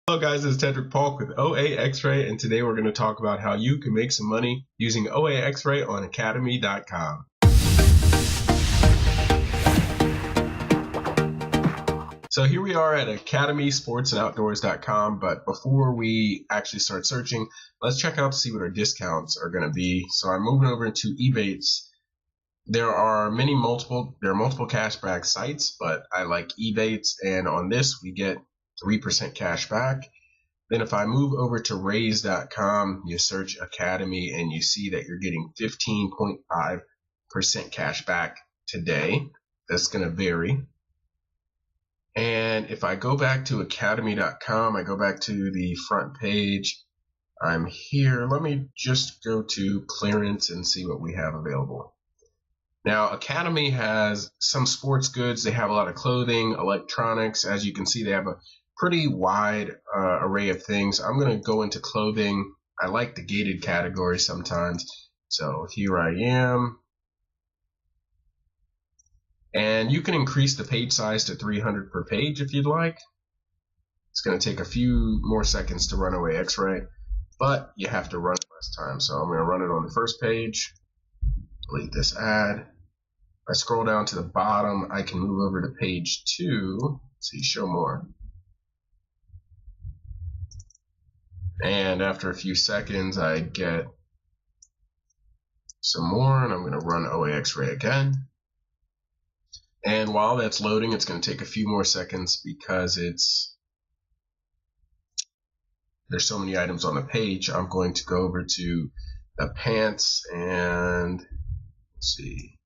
Hello guys, it's Tedrick Polk with OAXRAY, and today we're going to talk about how you can make some money using OAXRAY on Academy.com. So here we are at AcademySportsandOutdoors.com, but before we actually start searching, let's check out to see what our discounts are going to be. So I'm moving over to Ebates. There are multiple cashback sites, but I like Ebates, and on this we get 3% cash back. Then if I move over to raise.com, you search Academy and you see that you're getting 15.5% cash back today. That's going to vary. And if I go back to academy.com, I go back to the front page. I'm here. Let me just go to clearance and see what we have available. Now, Academy has some sports goods. They have a lot of clothing, electronics. As you can see, they have a pretty wide array of things. I'm going to go into clothing. I like the gated category sometimes. So here I am. And you can increase the page size to 300 per page if you'd like. It's going to take a few more seconds to run OAXRAY, but you have to run it less time. So I'm going to run it on the first page. Delete this ad. If I scroll down to the bottom, I can move over to page 2. See, show more. And after a few seconds, I get some more, and I'm going to run OAXRAY again. And while that's loading, it's going to take a few more seconds because there's so many items on the page. I'm going to go over to the pants and let's see.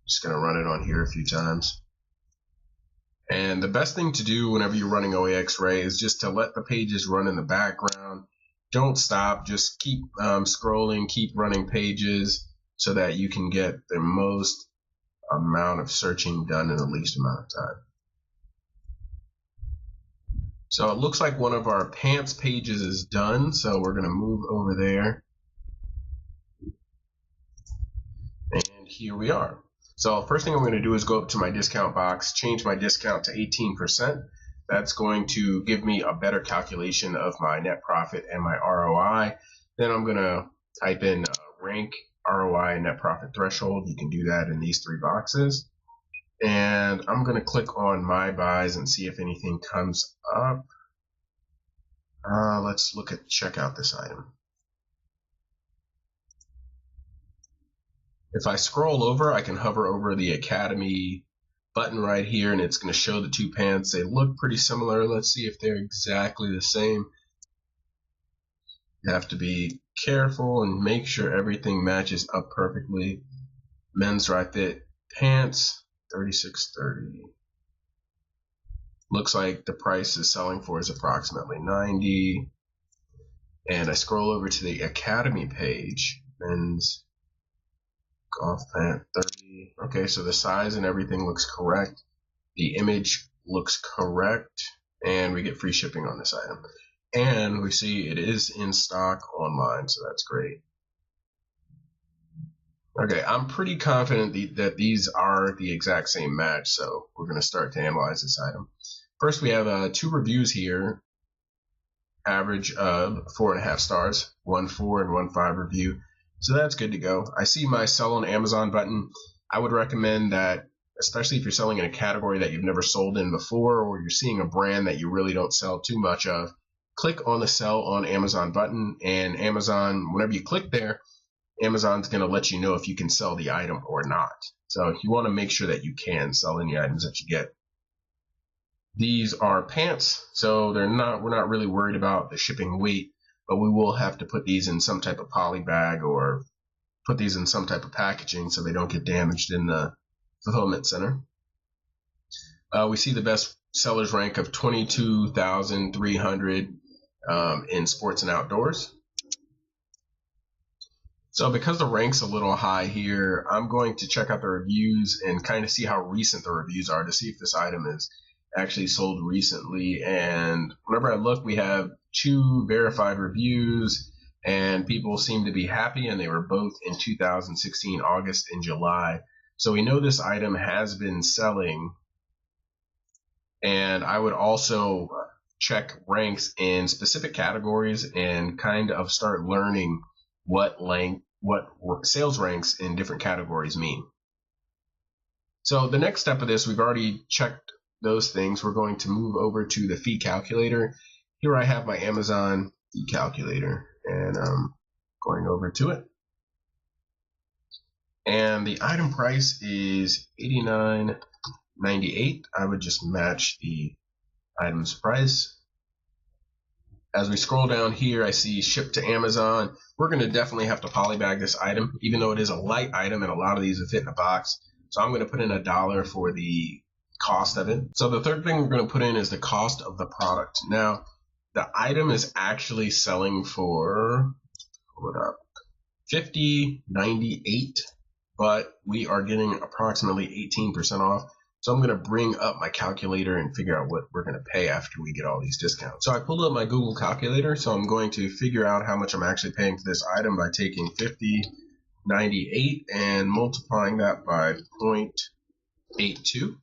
Just going to run it on here a few times. And the best thing to do whenever you're running OAXRAY is just to let the pages run in the background. Don't stop. Just keep scrolling, keep running pages so that you can get the most amount of searching done in the least amount of time. So it looks like one of our pants pages is done. So we're going to move over there. And here we are. So first thing I'm going to do is go up to my discount box, change my discount to 18%. That's going to give me a better calculation of my net profit and my ROI. Then I'm going to type in rank, ROI, and net profit threshold. You can do that in these 3 boxes. And I'm going to click on my buys and see if anything comes up. Let's check out this item. If I scroll over, I can hover over the Academy button right here, and it's going to show the 2 pants. They look pretty similar. Let's see if they're exactly the same. You have to be careful and make sure everything matches up perfectly. Men's right fit pants, $36.30. Looks like the price is selling for is approximately $90. And I scroll over to the Academy page, men's golf pant, 30. Okay, so the size and everything looks correct. The image looks correct, and we get free shipping on this item. And we see it is in stock online, so that's great. Okay, I'm pretty confident that these are the exact same match, so we're going to start to analyze this item. First, we have 2 reviews here. Average of 4.5 stars, 1 4 and 1 5 review. So that's good to go. I see my sell on Amazon button. I would recommend that, especially if you're selling in a category that you've never sold in before, or you're seeing a brand that you really don't sell too much of, click on the sell on Amazon button, and Amazon, whenever you click there, Amazon's going to let you know if you can sell the item or not. So you want to make sure that you can sell any items that you get. These are pants, so we're not really worried about the shipping weight, but we will have to put these in some type of poly bag or put these in some type of packaging so they don't get damaged in the fulfillment center. We see the best sellers rank of 22,300 in sports and outdoors. So because the rank's a little high here, I'm going to check out the reviews and kind of see how recent the reviews are to see if this item is actually sold recently. And whenever I look, we have 2 verified reviews, and people seem to be happy, and they were both in 2016, August and July. So we know this item has been selling. And I would also check ranks in specific categories and kind of start learning what sales ranks in different categories mean. So the next step of this, we've already checked those things. We're going to move over to the fee calculator. Here I have my Amazon fee calculator, and I'm going over to it. And the item price is $89.98. I would just match the item's price. As we scroll down here, I see ship to Amazon. We're going to definitely have to polybag this item, even though it is a light item and a lot of these will fit in a box. So I'm going to put in $1 for the cost of it. So the third thing we're going to put in is the cost of the product. Now, the item is actually selling for, hold it up, $50.98, but we are getting approximately 18% off. So I'm going to bring up my calculator and figure out what we're going to pay after we get all these discounts. So I pulled up my Google calculator. So I'm going to figure out how much I'm actually paying for this item by taking $50.98 and multiplying that by 0.82.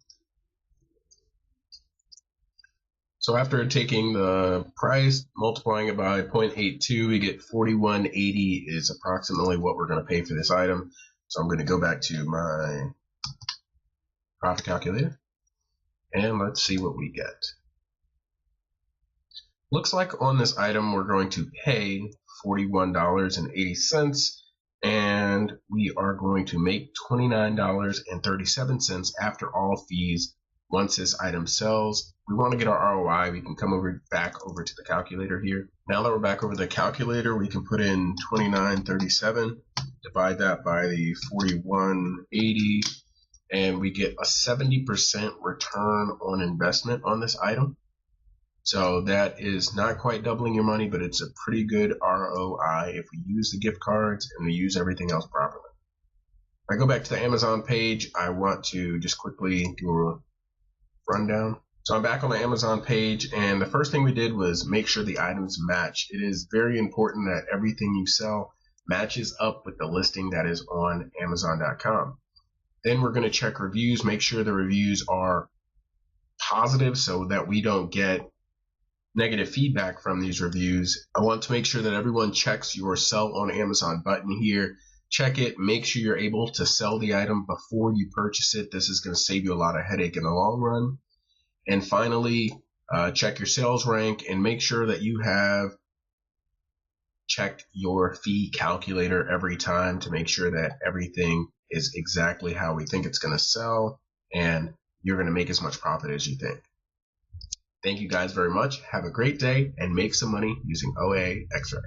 So after taking the price, multiplying it by 0.82, we get $41.80 is approximately what we're going to pay for this item. So I'm going to go back to my profit calculator, and let's see what we get. Looks like on this item we're going to pay $41.80, and we are going to make $29.37 after all fees once this item sells. We want to get our ROI. We can come back over to the calculator here. Now that we're back over the calculator, we can put in $29.37, divide that by the $41.80, and we get a 70% return on investment on this item. So that is not quite doubling your money, but it's a pretty good ROI if we use the gift cards and we use everything else properly. If I go back to the Amazon page, I want to just quickly do a rundown. So I'm back on the Amazon page, and the first thing we did was make sure the items match. It is very important that everything you sell matches up with the listing that is on Amazon.com. Then we're going to check reviews, make sure the reviews are positive so that we don't get negative feedback from these reviews. I want to make sure that everyone checks your sell on Amazon button here. Check it, make sure you're able to sell the item before you purchase it. This is going to save you a lot of headache in the long run. And finally, check your sales rank and make sure that you have checked your fee calculator every time to make sure that everything is exactly how we think it's going to sell and you're going to make as much profit as you think. Thank you guys very much. Have a great day and make some money using OAXRAY.